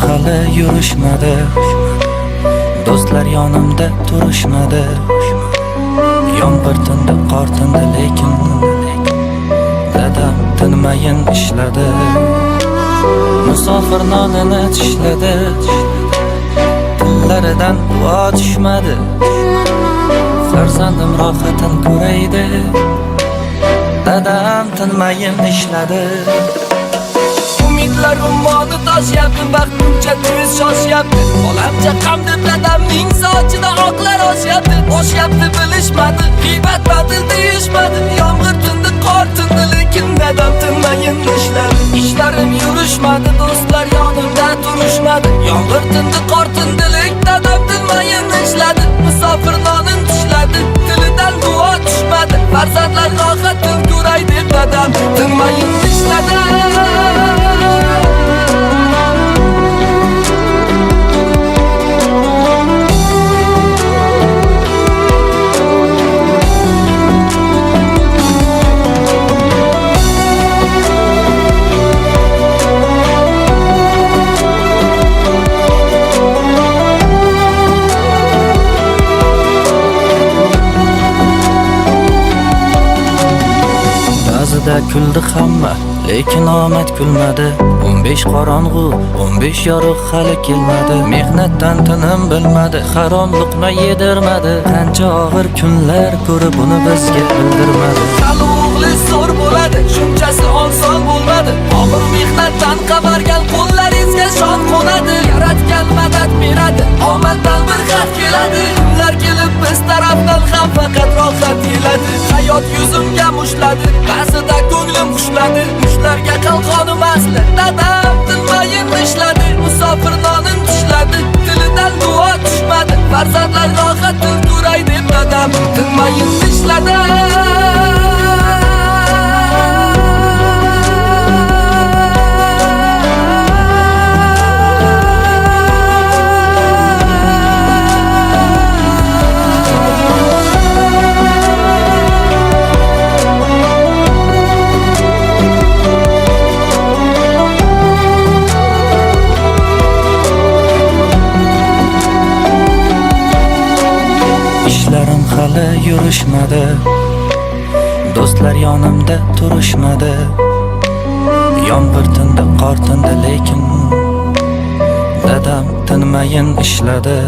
hali yurishmadi, do'stlar yonimda turishmadi. Yomg'ir tindi, qor tindi, lekin dadam tinmayin ishladi. Musofir nonini tishladi, tillaridan duo tushmadi. Farzandim rohatin ko'raydi, dadam tinmayin ishladi. Umidlar ummoni toshyapti, vaqtincha tez shoshyapti. Olamcha qamdi dadamning sochida oqlar oshyapti. Oshyapti bilishmadi, g'iybat batil deyishmadi. Yomg'ir tindi, qor tindi, lekin dadam tinmayin ishladi. Ishlarim yurishmadi, do'stlar yonimda turishmadi. Yomg'ir tindi, qor tindi, lekin dadam tinmayin ishladi. Musofir nonin tishladi, tilidan duo tushmadi. Farzandlar rohatin ko'ray deb dadam tinmayin ishladi. Ba'zida kuldi hamma, lekin omad kulmadi. 15 qorong'u, 15 yorug' hali kelmadi. Mehnatdan tinim bilmadi, harom luqma yedirmadi. Qancha og'ir kunlar ko'rib uni bizga bildirmadi. Hali o'g'li zo'r bo'ladi, shunchasi oson bo'lmadi. Og'ir mehnatdan qabargan qo'llaringizga shon qo'nadi. Yaratgan madad beradi, omaddan bir xat keladi. Kunlar kelib biz tarafdan ham faqat rohat keladi. Hayot yuzimga mushladi, ba'zida ko'nglim xushladi. Mushlarga qalqonim asli, dadam tinmayin ishladi. Musofir nonin tishladi, tilidan duo tushmadi. Farzandlar rohatin ko'ray deb dadam tinmayin ishladi. Ishlarim hali yurishmadi, do'stlar yonimda turishmadi. Yomg'ir tindi, qor tindi, lekin dadam tinmayin ishladi.